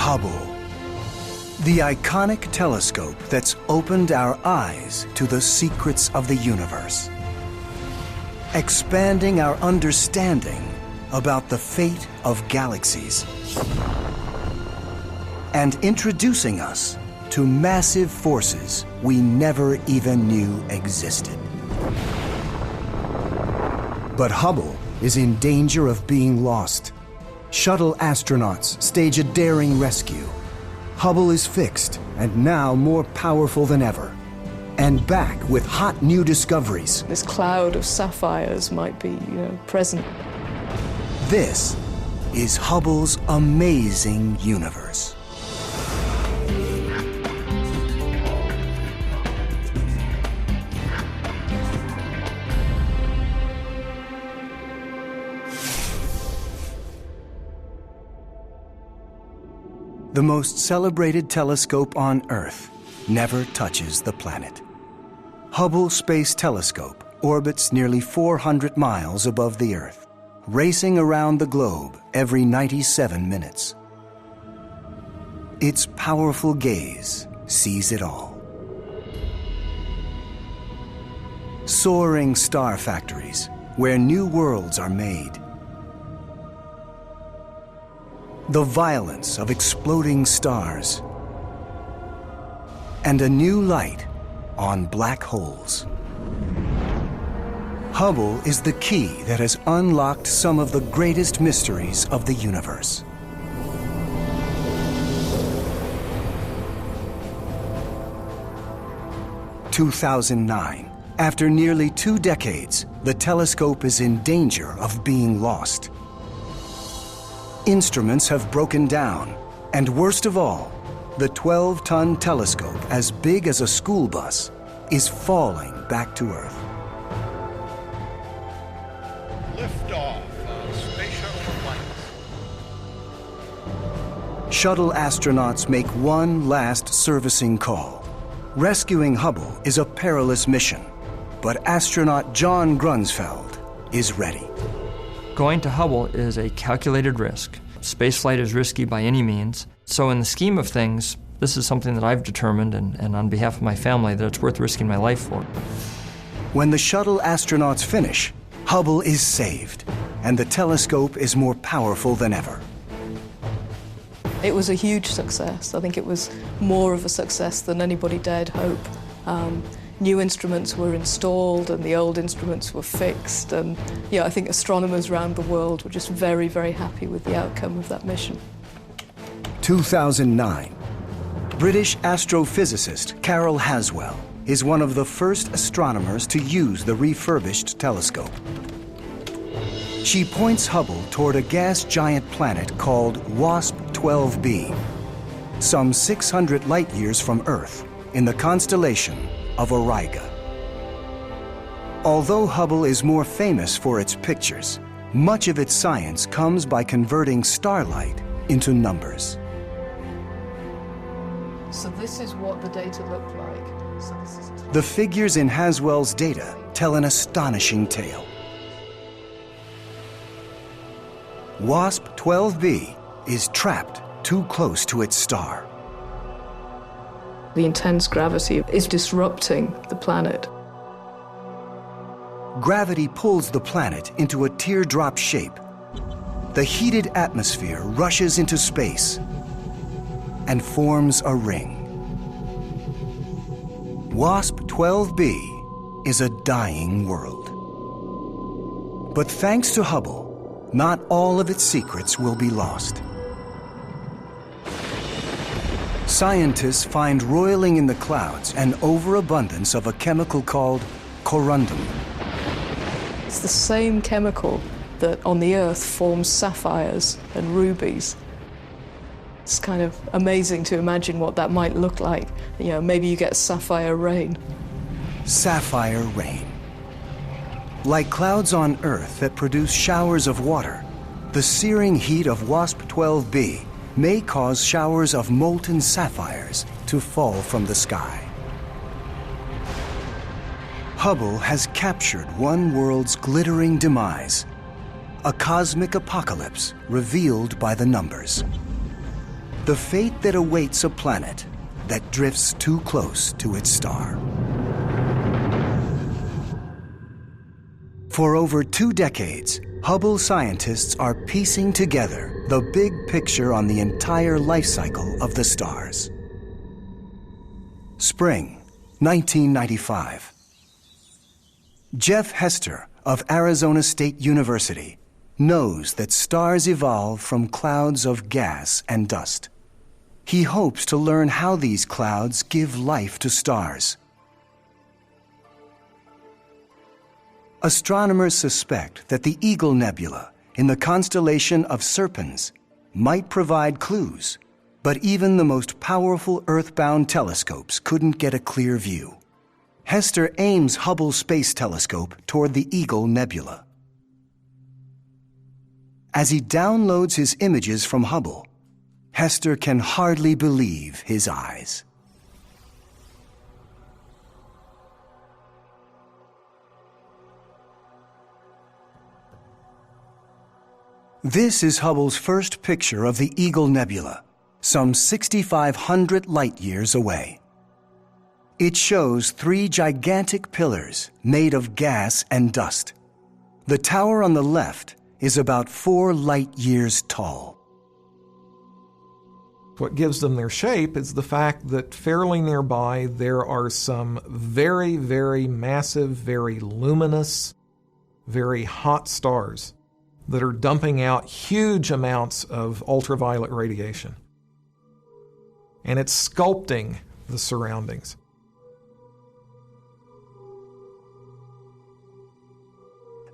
Hubble, the iconic telescope that's opened our eyes to the secrets of the universe, expanding our understanding about the fate of galaxies, and introducing us to massive forces we never even knew existed. But Hubble is in danger of being lost. Shuttle astronauts stage a daring rescue. Hubble is fixed and now more powerful than ever, and back with hot new discoveries. This cloud of sapphires might be, present. This is Hubble's amazing universe. The most celebrated telescope on Earth never touches the planet. Hubble Space Telescope orbits nearly 400 miles above the Earth, racing around the globe every 97 minutes. Its powerful gaze sees it all. Soaring star factories where new worlds are made. The violence of exploding stars, and a new light on black holes. Hubble is the key that has unlocked some of the greatest mysteries of the universe. In 2009, after nearly 2 decades, the telescope is in danger of being lost. Instruments have broken down, and worst of all, the 12-ton telescope, as big as a school bus, is falling back to Earth. Liftoff of Space Shuttle flight. Shuttle astronauts make one last servicing call. Rescuing Hubble is a perilous mission, but astronaut John Grunsfeld is ready. Going to Hubble is a calculated risk. Spaceflight is risky by any means. So in the scheme of things, this is something that I've determined, and on behalf of my family, that it's worth risking my life for. When the shuttle astronauts finish, Hubble is saved, and the telescope is more powerful than ever. It was a huge success. I think it was more of a success than anybody dared hope. New instruments were installed and the old instruments were fixed, and I think astronomers around the world were just very, very happy with the outcome of that mission. 2009. British astrophysicist Carol Haswell is one of the first astronomers to use the refurbished telescope. She points Hubble toward a gas giant planet called WASP-12b, some 600 light-years from Earth, in the constellation of Auriga. Although Hubble is more famous for its pictures, much of its science comes by converting starlight into numbers. So this is what the data looked like. The figures in Haswell's data tell an astonishing tale. WASP-12b is trapped too close to its star. The intense gravity is disrupting the planet. Gravity pulls the planet into a teardrop shape. The heated atmosphere rushes into space and forms a ring. WASP-12b is a dying world. But thanks to Hubble, not all of its secrets will be lost. Scientists find roiling in the clouds an overabundance of a chemical called corundum. It's the same chemical that on the Earth forms sapphires and rubies. It's kind of amazing to imagine what that might look like. Maybe you get sapphire rain. Sapphire rain. Like clouds on Earth that produce showers of water, the searing heat of WASP-12b may cause showers of molten sapphires to fall from the sky. Hubble has captured one world's glittering demise, a cosmic apocalypse revealed by the numbers. the fate that awaits a planet that drifts too close to its star. For over 2 decades, Hubble scientists are piecing together the big picture on the entire life cycle of the stars. Spring, 1995. Jeff Hester of Arizona State University knows that stars evolve from clouds of gas and dust. He hopes to learn how these clouds give life to stars. Astronomers suspect that the Eagle Nebula in the constellation of Serpens might provide clues, but even the most powerful Earth-bound telescopes couldn't get a clear view. Hester aims Hubble Space Telescope toward the Eagle Nebula. As he downloads his images from Hubble, Hester can hardly believe his eyes. This is Hubble's first picture of the Eagle Nebula, some 6,500 light-years away. It shows 3 gigantic pillars made of gas and dust. The tower on the left is about 4 light-years tall. What gives them their shape is the fact that fairly nearby there are some very, very massive, very luminous, very hot stars that are dumping out huge amounts of ultraviolet radiation. And it's sculpting the surroundings.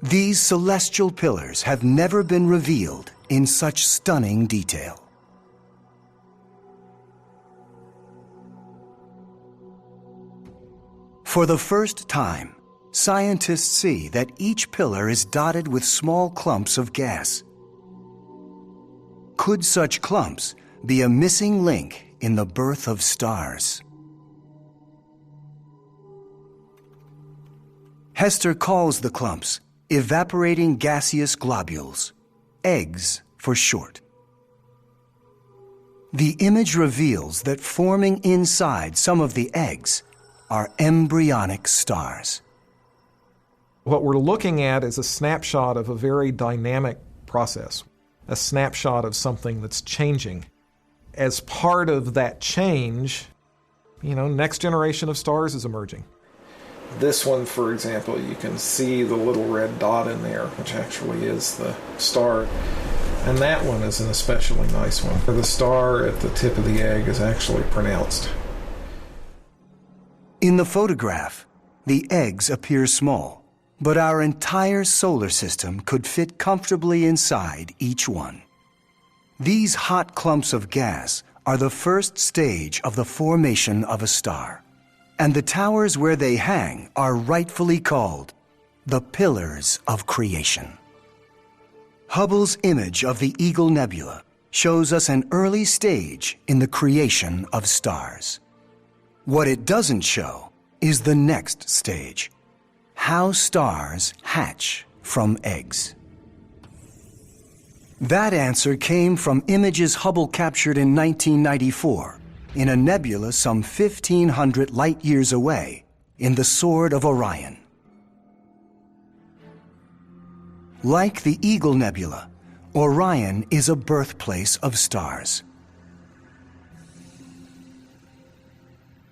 These celestial pillars have never been revealed in such stunning detail. For the first time, scientists see that each pillar is dotted with small clumps of gas. Could such clumps be a missing link in the birth of stars? Hester calls the clumps evaporating gaseous globules, eggs for short. The image reveals that forming inside some of the eggs are embryonic stars. What we're looking at is a snapshot of a very dynamic process, a snapshot of something that's changing. As part of that change, next generation of stars is emerging. This one, for example, you can see the little red dot in there, which actually is the star. And that one is an especially nice one. The star at the tip of the egg is actually pronounced. In the photograph, the eggs appear small, but our entire solar system could fit comfortably inside each one. These hot clumps of gas are the first stage of the formation of a star, and the towers where they hang are rightfully called the pillars of creation. Hubble's image of the Eagle Nebula shows us an early stage in the creation of stars. What it doesn't show is the next stage, how stars hatch from eggs. That answer came from images Hubble captured in 1994 in a nebula some 1,500 light-years away in the Sword of Orion. Like the Eagle Nebula, Orion is a birthplace of stars.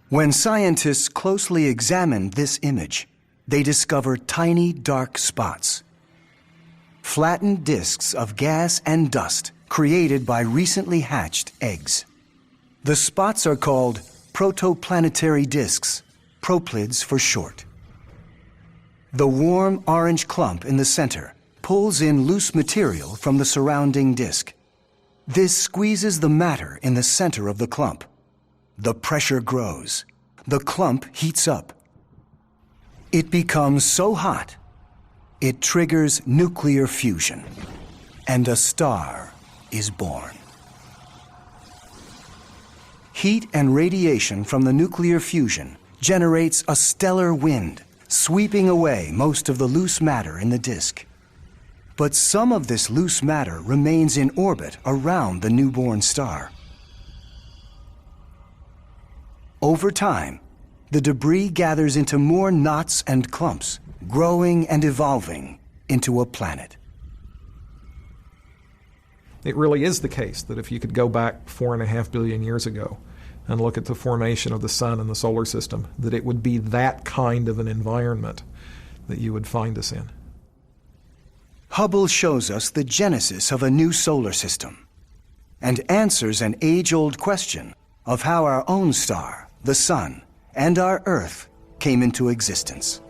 When scientists closely examined this image, they discovered tiny dark spots, flattened disks of gas and dust created by recently hatched eggs. The spots are called protoplanetary disks, proplyds for short. The warm orange clump in the center pulls in loose material from the surrounding disk. This squeezes the matter in the center of the clump. The pressure grows. The clump heats up. It becomes so hot, it triggers nuclear fusion, and a star is born. Heat and radiation from the nuclear fusion generates a stellar wind, sweeping away most of the loose matter in the disk. But some of this loose matter remains in orbit around the newborn star. Over time, the debris gathers into more knots and clumps, growing and evolving into a planet. It really is the case that if you could go back 4.5 billion years ago and look at the formation of the sun and the solar system, that it would be that kind of an environment that you would find us in. Hubble shows us the genesis of a new solar system and answers an age-old question of how our own star, the sun, and our Earth came into existence.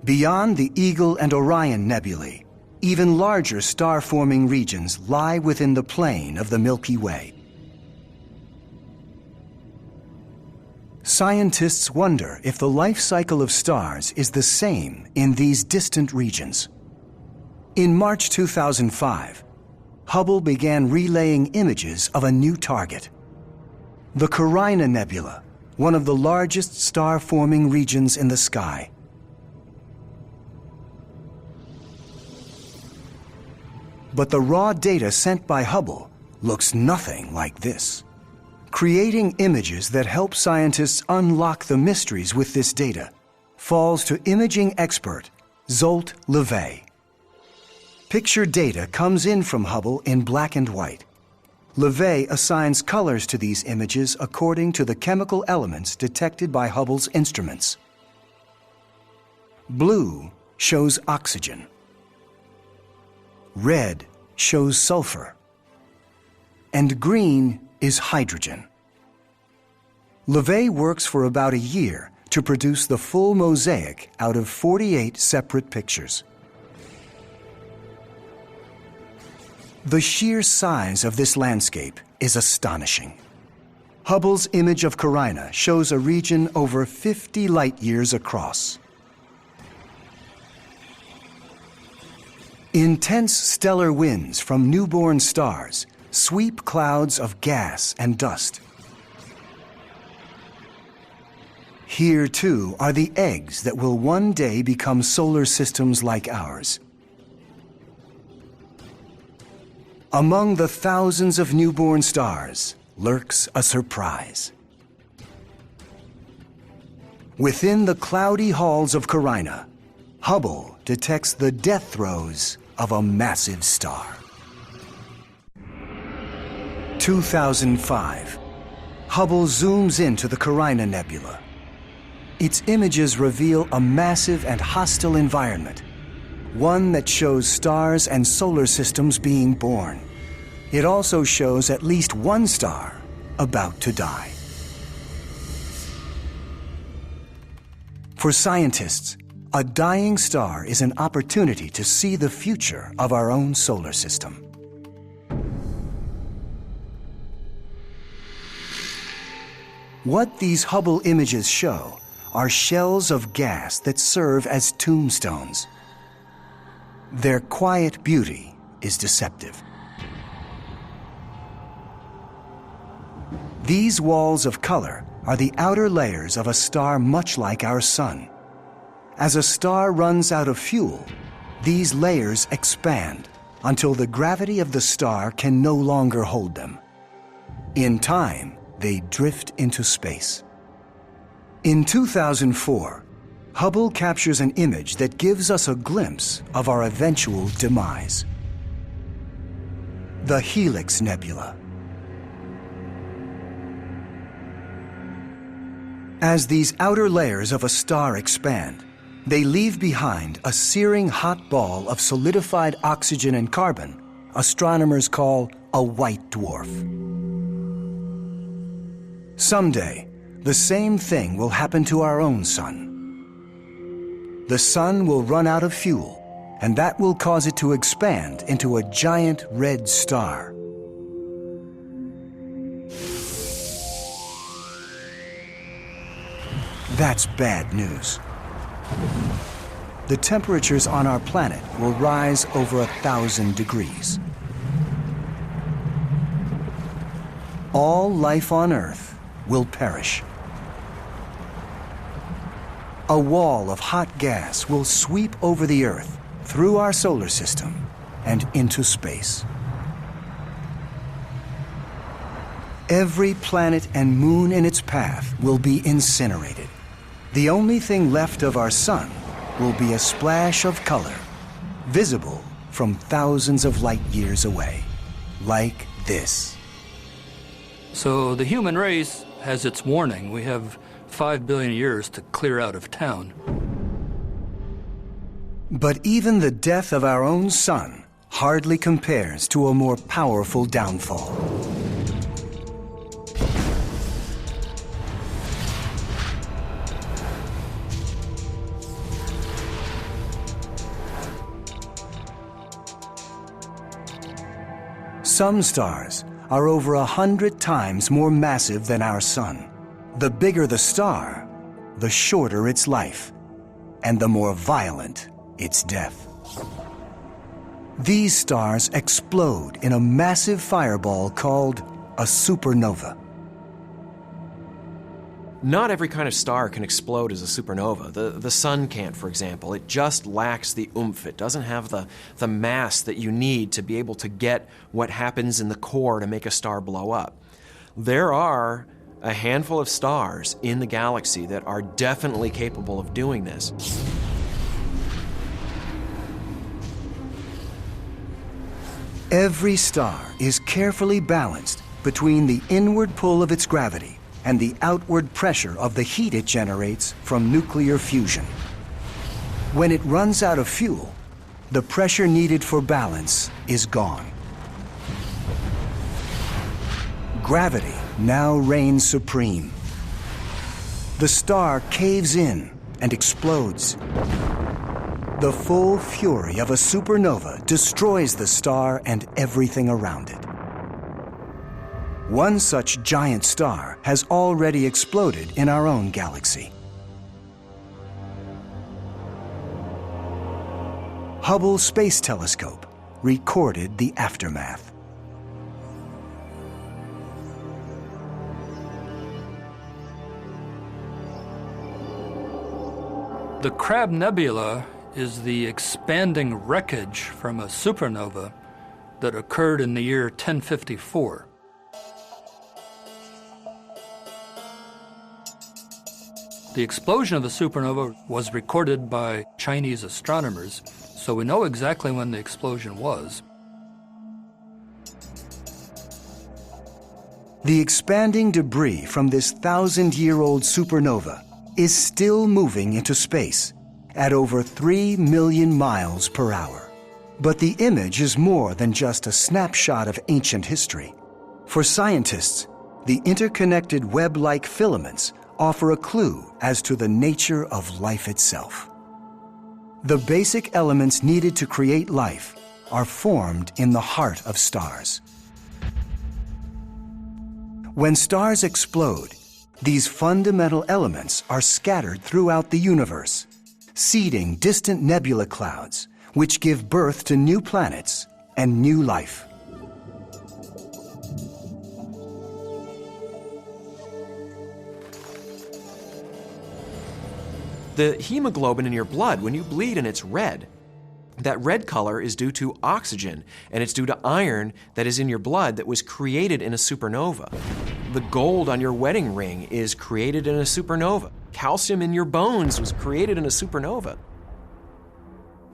Beyond the Eagle and Orion nebulae, even larger star-forming regions lie within the plane of the Milky Way. Scientists wonder if the life cycle of stars is the same in these distant regions. In March 2005, Hubble began relaying images of a new target. The Carina Nebula, one of the largest star-forming regions in the sky. But the raw data sent by Hubble looks nothing like this. Creating images that help scientists unlock the mysteries with this data falls to imaging expert Zsolt LeVay. Picture data comes in from Hubble in black and white. LeVay assigns colors to these images according to the chemical elements detected by Hubble's instruments. Blue shows oxygen. Red shows sulfur. And green is hydrogen. LeVay works for about a year to produce the full mosaic out of 48 separate pictures. The sheer size of this landscape is astonishing. Hubble's image of Carina shows a region over 50 light-years across. Intense stellar winds from newborn stars sweep clouds of gas and dust. Here, too, are the eggs that will one day become solar systems like ours. Among the thousands of newborn stars lurks a surprise. Within the cloudy halls of Carina, Hubble detects the death throes of a massive star. 2005. Hubble zooms into the Carina Nebula. Its images reveal a massive and hostile environment, one that shows stars and solar systems being born. It also shows at least one star about to die. For scientists, a dying star is an opportunity to see the future of our own solar system. What these Hubble images show are shells of gas that serve as tombstones. Their quiet beauty is deceptive. These walls of color are the outer layers of a star much like our sun. As a star runs out of fuel, these layers expand until the gravity of the star can no longer hold them. In time, they drift into space. In 2004, Hubble captures an image that gives us a glimpse of our eventual demise. The Helix Nebula. As these outer layers of a star expand, they leave behind a searing hot ball of solidified oxygen and carbon astronomers call a white dwarf. Someday, the same thing will happen to our own sun. The sun will run out of fuel, and that will cause it to expand into a giant red star. That's bad news. The temperatures on our planet will rise over 1,000 degrees. All life on Earth will perish. A wall of hot gas will sweep over the Earth, through our solar system, and into space. Every planet and moon in its path will be incinerated. The only thing left of our sun will be a splash of color, visible from thousands of light years away, like this. So the human race has its warning. We have 5 billion years to clear out of town. But even the death of our own sun hardly compares to a more powerful downfall. Some stars are over 100 times more massive than our sun. The bigger the star, the shorter its life, and the more violent its death. These stars explode in a massive fireball called a supernova. Not every kind of star can explode as a supernova. The sun can't, for example. It just lacks the oomph. It doesn't have the mass that you need to be able to get what happens in the core to make a star blow up. There are a handful of stars in the galaxy that are definitely capable of doing this. Every star is carefully balanced between the inward pull of its gravity and the outward pressure of the heat it generates from nuclear fusion. When it runs out of fuel, the pressure needed for balance is gone. Gravity now reigns supreme. The star caves in and explodes. The full fury of a supernova destroys the star and everything around it. One such giant star has already exploded in our own galaxy. Hubble Space Telescope recorded the aftermath. The Crab Nebula is the expanding wreckage from a supernova that occurred in the year 1054. The explosion of the supernova was recorded by Chinese astronomers, so we know exactly when the explosion was. The expanding debris from this 1,000-year-old supernova is still moving into space at over 3 million miles per hour. But the image is more than just a snapshot of ancient history. For scientists, the interconnected web-like filaments offer a clue as to the nature of life itself. The basic elements needed to create life are formed in the heart of stars. When stars explode, these fundamental elements are scattered throughout the universe, seeding distant nebula clouds, which give birth to new planets and new life. The hemoglobin in your blood, when you bleed and it's red, that red color is due to oxygen, and it's due to iron that is in your blood that was created in a supernova. The gold on your wedding ring is created in a supernova. Calcium in your bones was created in a supernova.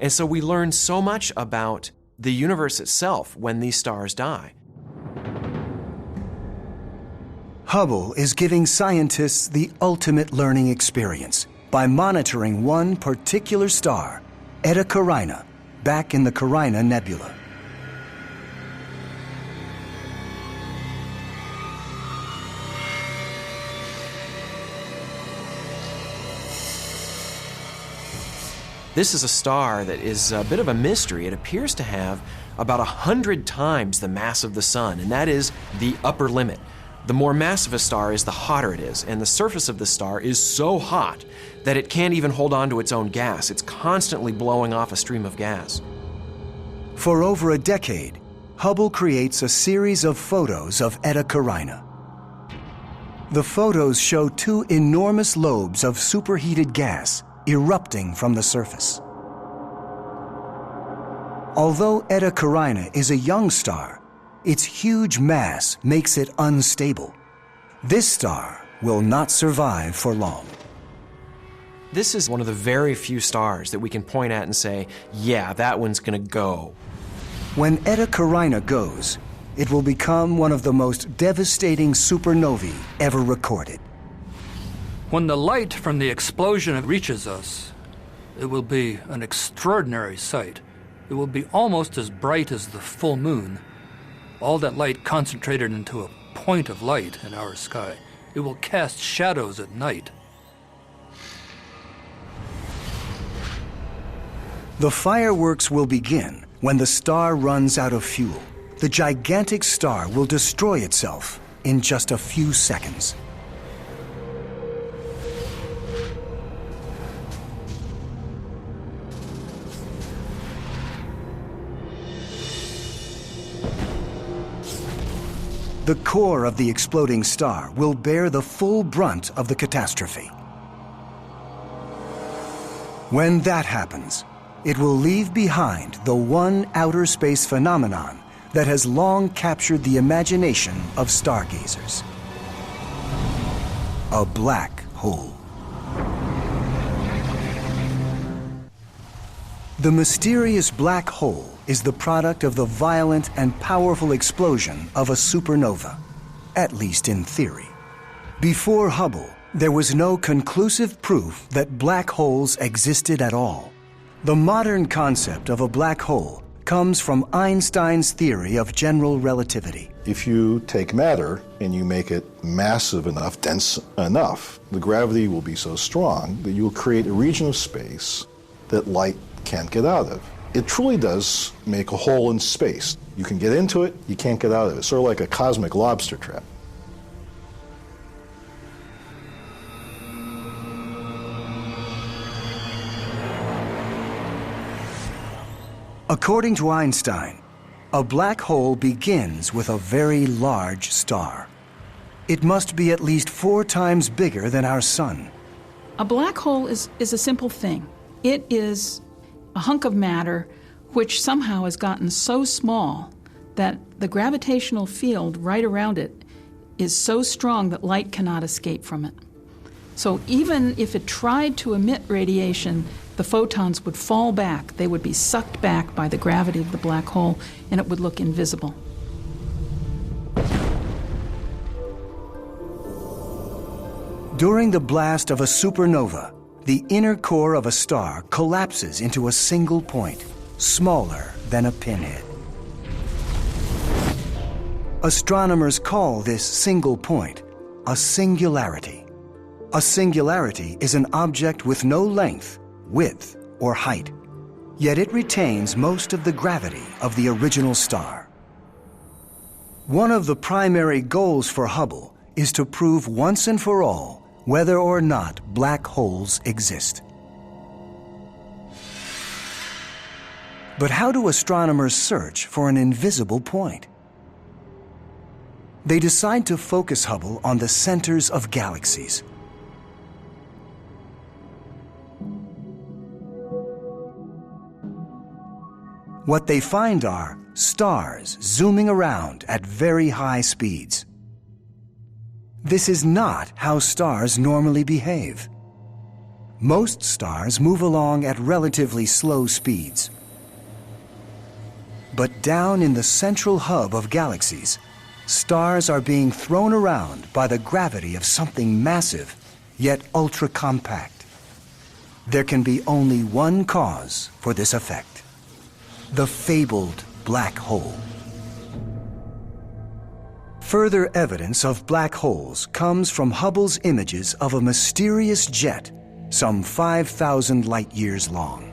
And so we learn so much about the universe itself when these stars die. Hubble is giving scientists the ultimate learning experience by monitoring one particular star, Eta Carina, back in the Carina Nebula. This is a star that is a bit of a mystery. It appears to have about 100 times the mass of the sun, and that is the upper limit. The more massive a star is, the hotter it is, and the surface of the star is so hot that it can't even hold on to its own gas. It's constantly blowing off a stream of gas. For over a decade, Hubble creates a series of photos of Eta Carina. The photos show two enormous lobes of superheated gas erupting from the surface. Although Eta Carina is a young star, its huge mass makes it unstable. This star will not survive for long. This is one of the very few stars that we can point at and say, yeah, that one's going to go. When Eta Carina goes, it will become one of the most devastating supernovae ever recorded. When the light from the explosion reaches us, it will be an extraordinary sight. It will be almost as bright as the full moon. All that light concentrated into a point of light in our sky. It will cast shadows at night. The fireworks will begin when the star runs out of fuel. The gigantic star will destroy itself in just a few seconds. The core of the exploding star will bear the full brunt of the catastrophe. When that happens, it will leave behind the one outer space phenomenon that has long captured the imagination of stargazers: a black hole. The mysterious black hole is the product of the violent and powerful explosion of a supernova, at least in theory. Before Hubble, there was no conclusive proof that black holes existed at all. The modern concept of a black hole comes from Einstein's theory of general relativity. If you take matter and you make it massive enough, dense enough, the gravity will be so strong that you'll create a region of space that light can't get out of. It truly does make a hole in space. You can get into it, you can't get out of it. It's sort of like a cosmic lobster trap. According to Einstein, a black hole begins with a very large star. It must be at least 4 times bigger than our sun. A black hole is a simple thing. It is a hunk of matter which somehow has gotten so small that the gravitational field right around it is so strong that light cannot escape from it. So even if it tried to emit radiation, the photons would fall back. They would be sucked back by the gravity of the black hole, and it would look invisible. During the blast of a supernova, the inner core of a star collapses into a single point, smaller than a pinhead. Astronomers call this single point a singularity. A singularity is an object with no length, width, or height, yet it retains most of the gravity of the original star. One of the primary goals for Hubble is to prove once and for all whether or not black holes exist. But how do astronomers search for an invisible point? They decide to focus Hubble on the centers of galaxies. What they find are stars zooming around at very high speeds. This is not how stars normally behave. Most stars move along at relatively slow speeds. But down in the central hub of galaxies, stars are being thrown around by the gravity of something massive, yet ultra-compact. There can be only one cause for this effect: the fabled black hole. Further evidence of black holes comes from Hubble's images of a mysterious jet some 5,000 light-years long.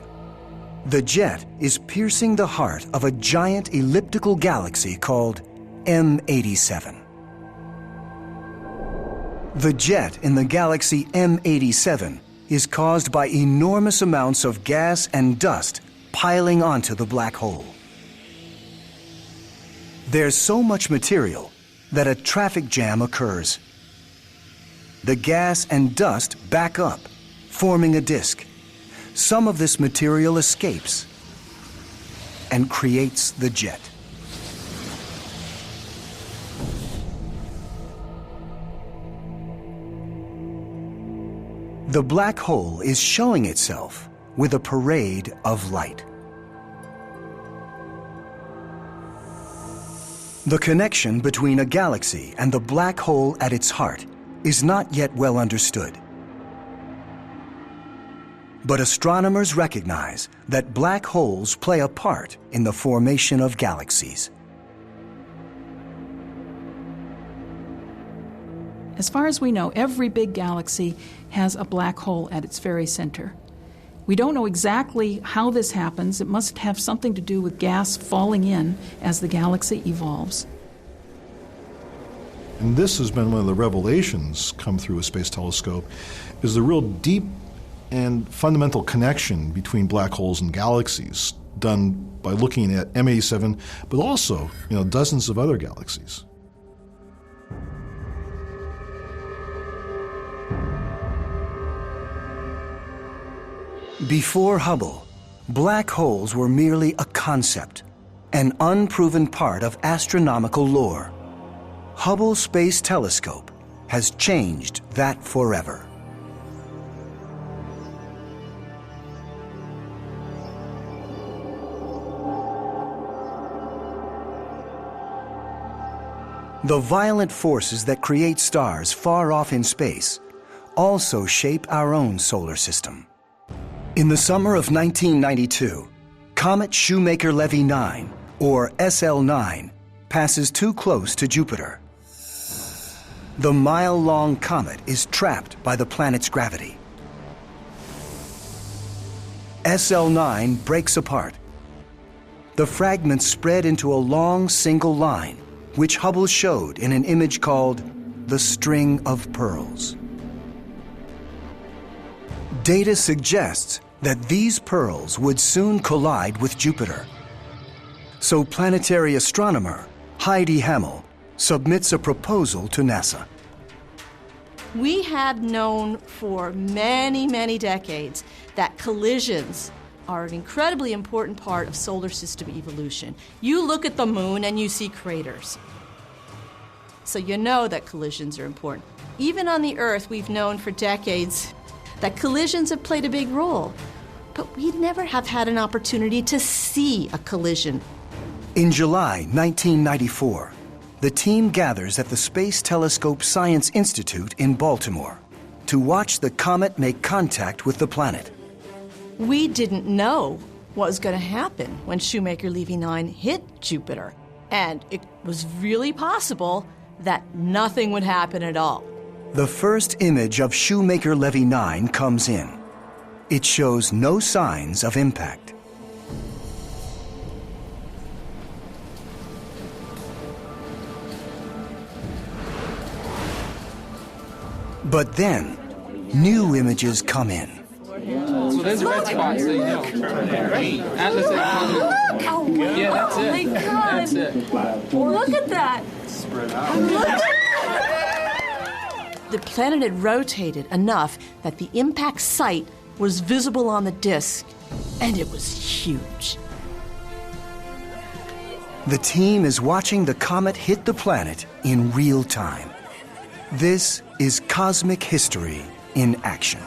The jet is piercing the heart of a giant elliptical galaxy called M87. The jet in the galaxy M87 is caused by enormous amounts of gas and dust piling onto the black hole. There's so much material that a traffic jam occurs. The gas and dust back up, forming a disk. Some of this material escapes and creates the jet. The black hole is showing itself with a parade of light. The connection between a galaxy and the black hole at its heart is not yet well understood. But astronomers recognize that black holes play a part in the formation of galaxies. As far as we know, every big galaxy has a black hole at its very center. We don't know exactly how this happens. It must have something to do with gas falling in as the galaxy evolves. And this has been one of the revelations come through a space telescope, is the real deep and fundamental connection between black holes and galaxies done by looking at M87, but also, dozens of other galaxies. Before Hubble, black holes were merely a concept, an unproven part of astronomical lore. Hubble Space Telescope has changed that forever. The violent forces that create stars far off in space also shape our own solar system. In the summer of 1992, Comet Shoemaker-Levy 9, or SL9, passes too close to Jupiter. The mile-long comet is trapped by the planet's gravity. SL9 breaks apart. The fragments spread into a long single line, which Hubble showed in an image called the String of Pearls. Data suggests that these pearls would soon collide with Jupiter. So planetary astronomer Heidi Hamill submits a proposal to NASA. We had known for many, many decades that collisions are an incredibly important part of solar system evolution. You look at the moon and you see craters. So you know that collisions are important. Even on the Earth, we've known for decades that collisions have played a big role, but we'd never have had an opportunity to see a collision. In July 1994, the team gathers at the Space Telescope Science Institute in Baltimore to watch the comet make contact with the planet. We didn't know what was going to happen when Shoemaker-Levy 9 hit Jupiter, and it was really possible that nothing would happen at all. The first image of Shoemaker-Levy 9 comes in. It shows no signs of impact. But then, new images come in. So there's a red spot, so you know. Atlas Oh, yeah, that's it. my God. That's it. Look at that. Look at The planet had rotated enough that the impact site was visible on the disk, and it was huge. The team is watching the comet hit the planet in real time. This is cosmic history in action.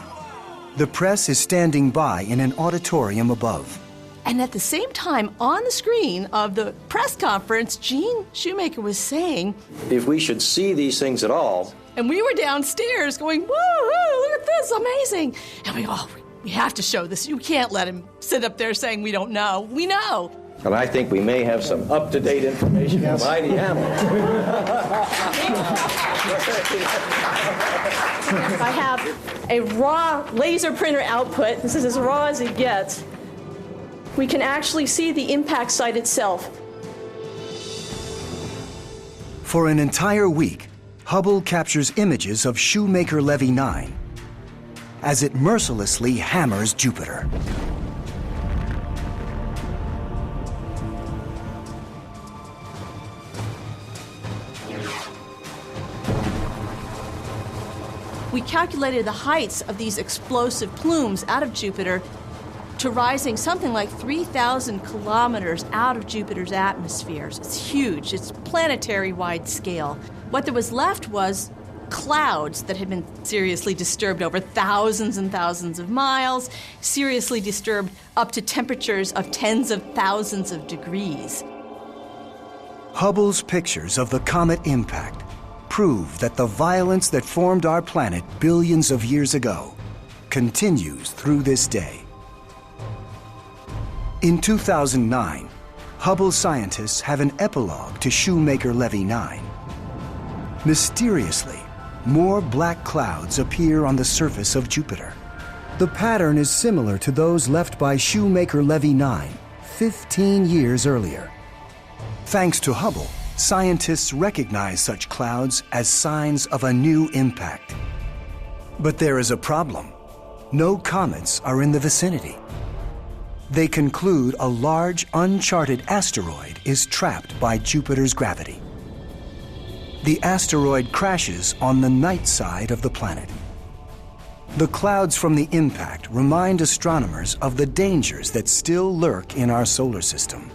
The press is standing by in an auditorium above. And at the same time, on the screen of the press conference, Gene Shoemaker was saying, if we should see these things at all. And we were downstairs going, woo, look at this, amazing. And we go, we have to show this. You can't let him sit up there saying we don't know. We know. And I think we may have some up-to-date information from Heidi Hamill. I have a raw laser printer output. This is as raw as it gets. We can actually see the impact site itself. For an entire week, Hubble captures images of Shoemaker-Levy 9 as it mercilessly hammers Jupiter. We calculated the heights of these explosive plumes out of Jupiter to rising something like 3,000 kilometers out of Jupiter's atmospheres. It's huge. It's planetary-wide scale. What there was left was clouds that had been seriously disturbed over thousands and thousands of miles, seriously disturbed up to temperatures of tens of thousands of degrees. Hubble's pictures of the comet impact prove that the violence that formed our planet billions of years ago continues through this day. In 2009, Hubble scientists have an epilogue to Shoemaker-Levy 9. Mysteriously, more black clouds appear on the surface of Jupiter. The pattern is similar to those left by Shoemaker-Levy 9 15 years earlier. Thanks to Hubble, scientists recognize such clouds as signs of a new impact. But there is a problem. No comets are in the vicinity. They conclude a large, uncharted asteroid is trapped by Jupiter's gravity. The asteroid crashes on the night side of the planet. The clouds from the impact remind astronomers of the dangers that still lurk in our solar system.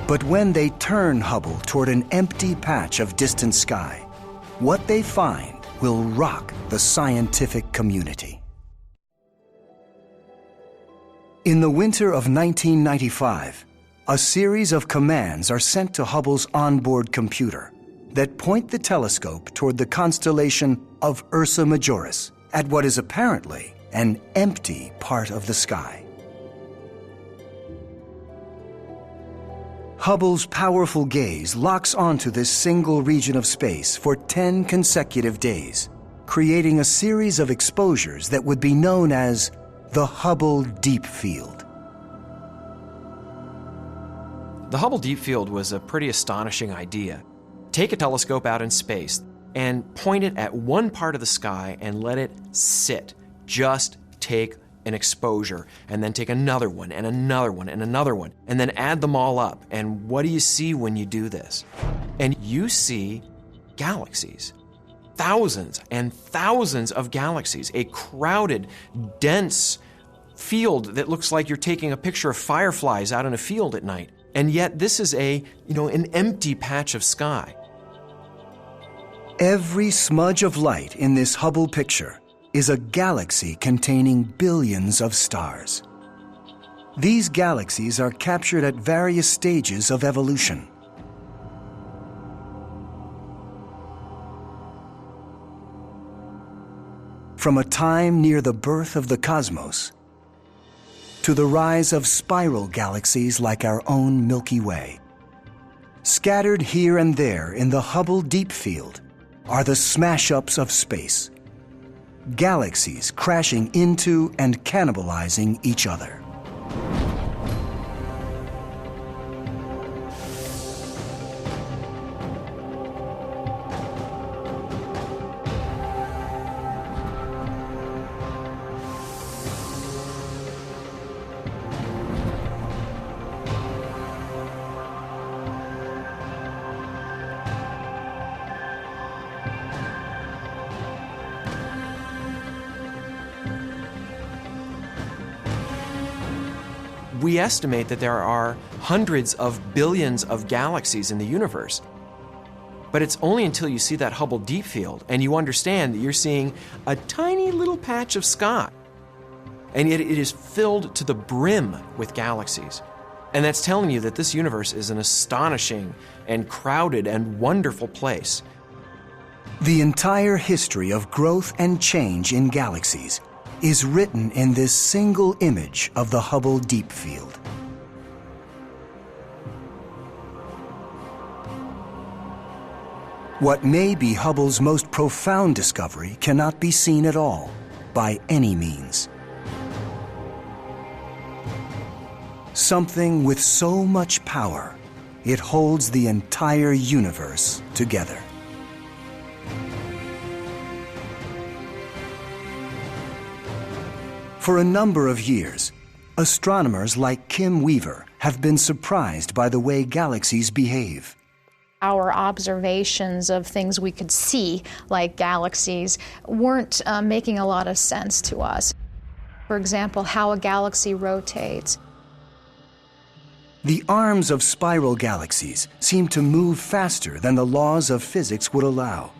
But when they turn Hubble toward an empty patch of distant sky, what they find will rock the scientific community. In the winter of 1995, a series of commands are sent to Hubble's onboard computer that point the telescope toward the constellation of Ursa Majoris at what is apparently an empty part of the sky. Hubble's powerful gaze locks onto this single region of space for 10 consecutive days, creating a series of exposures that would be known as the Hubble Deep Field. The Hubble Deep Field was a pretty astonishing idea. Take a telescope out in space and point it at one part of the sky and let it sit. Just take an exposure, and then take another one, and another one, and another one, and then add them all up. And what do you see when you do this? And you see galaxies. Thousands and thousands of galaxies. A crowded, dense field that looks like you're taking a picture of fireflies out in a field at night. And yet this is an empty patch of sky. Every smudge of light in this Hubble picture is a galaxy containing billions of stars. These galaxies are captured at various stages of evolution. From a time near the birth of the cosmos to the rise of spiral galaxies like our own Milky Way. Scattered here and there in the Hubble Deep Field are the smash-ups of space. Galaxies crashing into and cannibalizing each other. We estimate that there are hundreds of billions of galaxies in the universe. But it's only until you see that Hubble Deep Field and you understand that you're seeing a tiny little patch of sky. And yet it is filled to the brim with galaxies. And that's telling you that this universe is an astonishing and crowded and wonderful place. The entire history of growth and change in galaxies is written in this single image of the Hubble Deep Field. What may be Hubble's most profound discovery cannot be seen at all, by any means. Something with so much power, it holds the entire universe together. For a number of years, astronomers like Kim Weaver have been surprised by the way galaxies behave. Our observations of things we could see, like galaxies, weren't making a lot of sense to us. For example, how a galaxy rotates. The arms of spiral galaxies seem to move faster than the laws of physics would allow.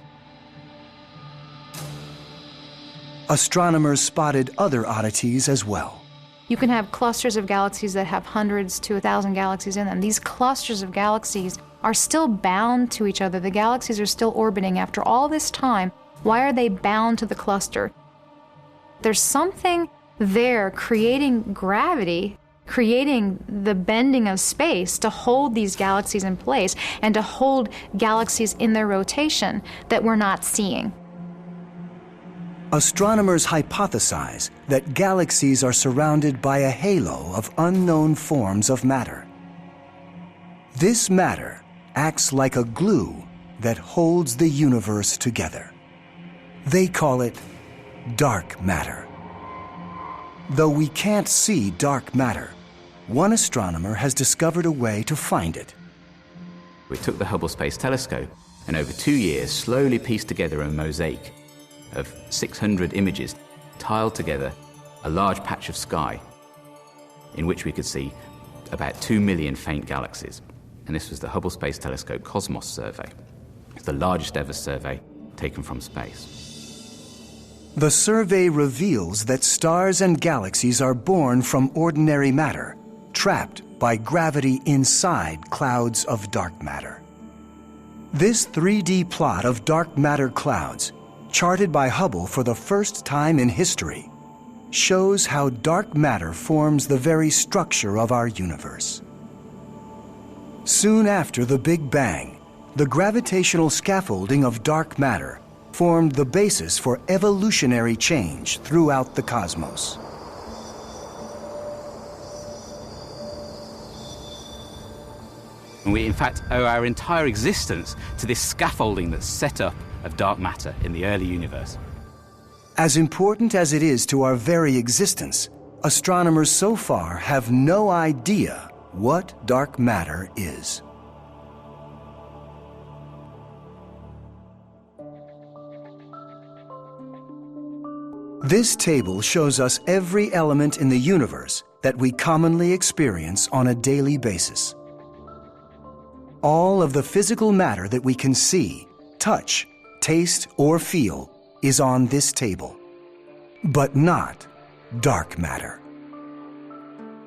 Astronomers spotted other oddities as well. You can have clusters of galaxies that have hundreds to 1,000 galaxies in them. These clusters of galaxies are still bound to each other. The galaxies are still orbiting after all this time. Why are they bound to the cluster? There's something there creating gravity, creating the bending of space to hold these galaxies in place and to hold galaxies in their rotation that we're not seeing. Astronomers hypothesize that galaxies are surrounded by a halo of unknown forms of matter. This matter acts like a glue that holds the universe together. They call it dark matter. Though we can't see dark matter, one astronomer has discovered a way to find it. We took the Hubble Space Telescope and over 2 years slowly pieced together a mosaic of 600 images, tiled together a large patch of sky in which we could see about 2 million faint galaxies. And this was the Hubble Space Telescope Cosmos survey. It's the largest ever survey taken from space. The survey reveals that stars and galaxies are born from ordinary matter, trapped by gravity inside clouds of dark matter. This 3D plot of dark matter clouds, charted by Hubble for the first time in history, shows how dark matter forms the very structure of our universe. Soon after the Big Bang, the gravitational scaffolding of dark matter formed the basis for evolutionary change throughout the cosmos. And we, in fact, owe our entire existence to this scaffolding that's set up of dark matter in the early universe. As important as it is to our very existence, astronomers so far have no idea what dark matter is. This table shows us every element in the universe that we commonly experience on a daily basis. All of the physical matter that we can see, touch, taste, or feel is on this table, but not dark matter.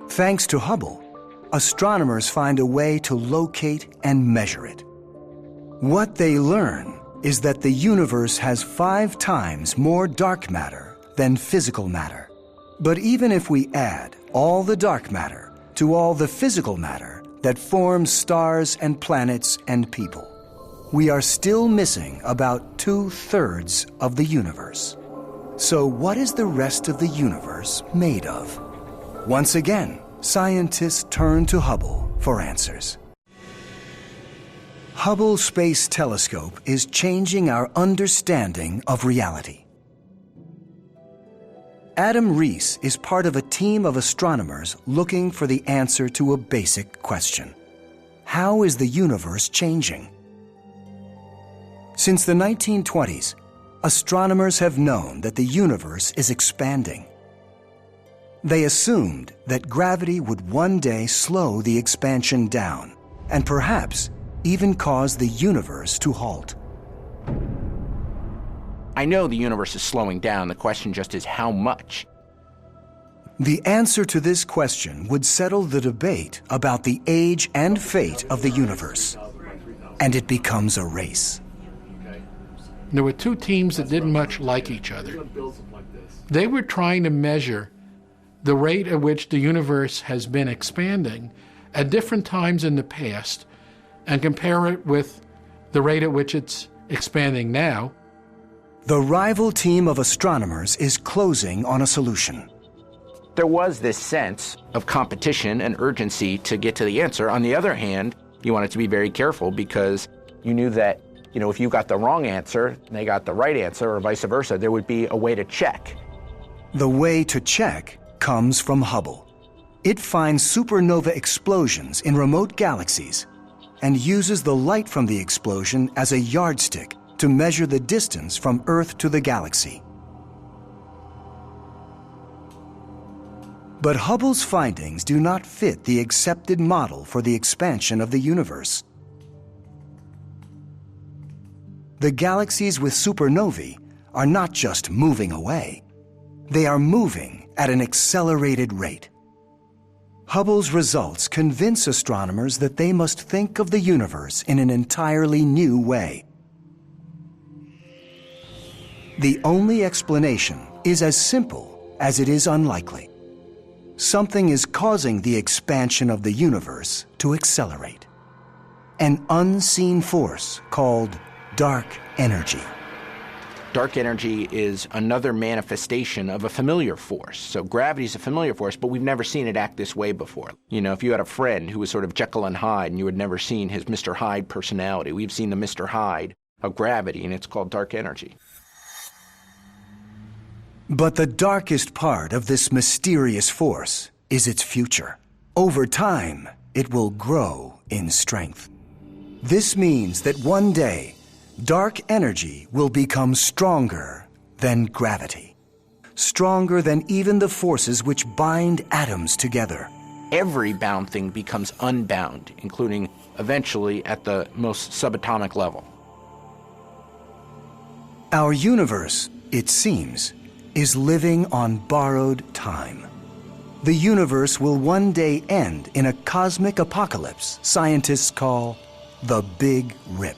Thanks to Hubble, astronomers find a way to locate and measure it. What they learn is that the universe has 5 times more dark matter than physical matter. But even if we add all the dark matter to all the physical matter that forms stars and planets and people, we are still missing about 2/3 of the universe. So what is the rest of the universe made of? Once again, scientists turn to Hubble for answers. Hubble Space Telescope is changing our understanding of reality. Adam Rees is part of a team of astronomers looking for the answer to a basic question. How is the universe changing? Since the 1920s, astronomers have known that the universe is expanding. They assumed that gravity would one day slow the expansion down and perhaps even cause the universe to halt. I know the universe is slowing down. The question just is how much. The answer to this question would settle the debate about the age and fate of the universe, and it becomes a race. There were 2 teams that didn't much like each other. They were trying to measure the rate at which the universe has been expanding at different times in the past and compare it with the rate at which it's expanding now. The rival team of astronomers is closing on a solution. There was this sense of competition and urgency to get to the answer. On the other hand, you wanted to be very careful because you knew that, if you got the wrong answer and they got the right answer or vice versa, there would be a way to check. The way to check comes from Hubble. It finds supernova explosions in remote galaxies and uses the light from the explosion as a yardstick to measure the distance from Earth to the galaxy. But Hubble's findings do not fit the accepted model for the expansion of the universe. The galaxies with supernovae are not just moving away. They are moving at an accelerated rate. Hubble's results convince astronomers that they must think of the universe in an entirely new way. The only explanation is as simple as it is unlikely. Something is causing the expansion of the universe to accelerate. An unseen force called dark energy. Dark energy is another manifestation of a familiar force. So gravity is a familiar force, but we've never seen it act this way before. You know, if you had a friend who was sort of Jekyll and Hyde and you had never seen his Mr. Hyde personality, we've seen the Mr. Hyde of gravity, and it's called dark energy. But the darkest part of this mysterious force is its future. Over time, it will grow in strength. This means that one day, dark energy will become stronger than gravity. Stronger than even the forces which bind atoms together. Every bound thing becomes unbound, including eventually at the most subatomic level. Our universe, it seems, is living on borrowed time. The universe will one day end in a cosmic apocalypse scientists call the Big Rip.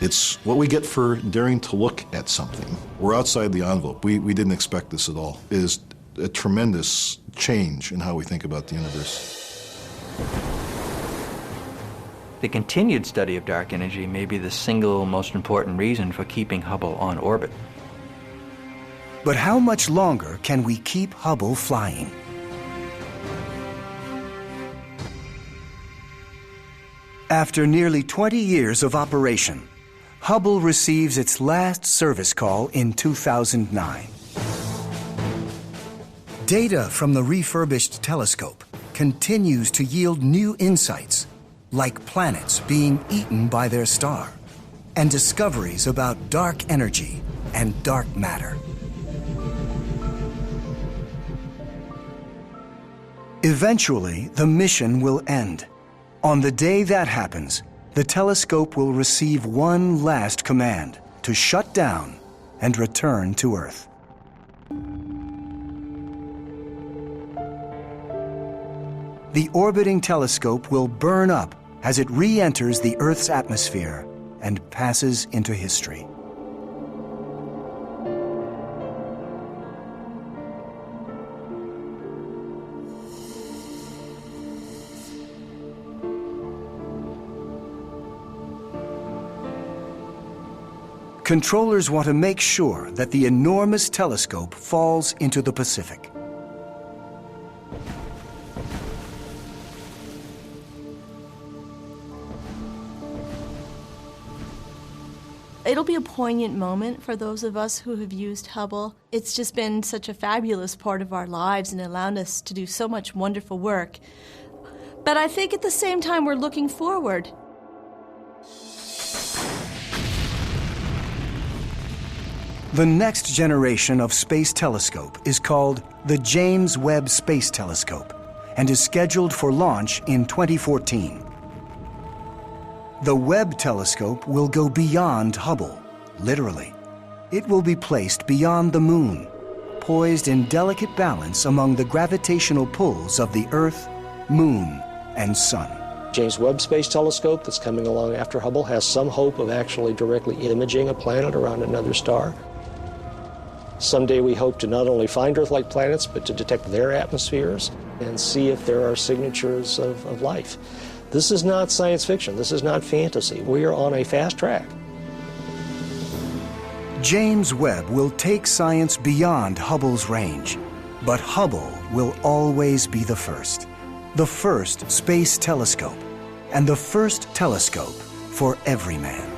It's what we get for daring to look at something. We're outside the envelope. We didn't expect this at all. It is a tremendous change in how we think about the universe. The continued study of dark energy may be the single most important reason for keeping Hubble on orbit. But how much longer can we keep Hubble flying? After nearly 20 years of operation, Hubble receives its last service call in 2009. Data from the refurbished telescope continues to yield new insights, like planets being eaten by their star, and discoveries about dark energy and dark matter. Eventually, the mission will end. On the day that happens, the telescope will receive one last command to shut down and return to Earth. The orbiting telescope will burn up as it re-enters the Earth's atmosphere and passes into history. Controllers want to make sure that the enormous telescope falls into the Pacific. It'll be a poignant moment for those of us who have used Hubble. It's just been such a fabulous part of our lives and allowed us to do so much wonderful work. But I think at the same time we're looking forward. The next generation of space telescope is called the James Webb Space Telescope and is scheduled for launch in 2014. The Webb telescope will go beyond Hubble, literally. It will be placed beyond the Moon, poised in delicate balance among the gravitational pulls of the Earth, Moon, and Sun. James Webb Space Telescope that's coming along after Hubble has some hope of actually directly imaging a planet around another star. Someday we hope to not only find Earth-like planets, but to detect their atmospheres and see if there are signatures of life. This is not science fiction. This is not fantasy. We are on a fast track. James Webb will take science beyond Hubble's range, but Hubble will always be the first space telescope, and the first telescope for every man.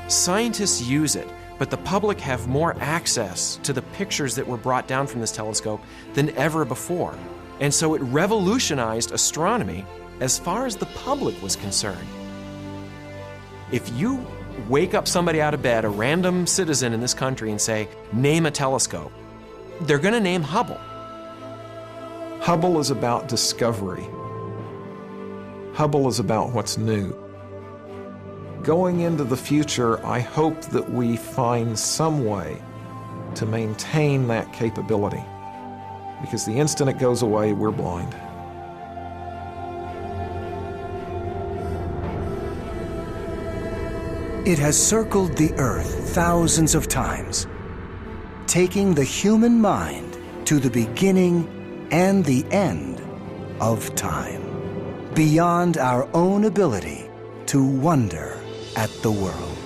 Scientists use it, but the public have more access to the pictures that were brought down from this telescope than ever before. And so it revolutionized astronomy as far as the public was concerned. If you wake up somebody out of bed, a random citizen in this country, and say, name a telescope, they're going to name Hubble. Hubble is about discovery. Hubble is about what's new. Going into the future, I hope that we find some way to maintain that capability, because the instant it goes away, we're blind. It has circled the Earth thousands of times, taking the human mind to the beginning and the end of time, beyond our own ability to wonder at the world.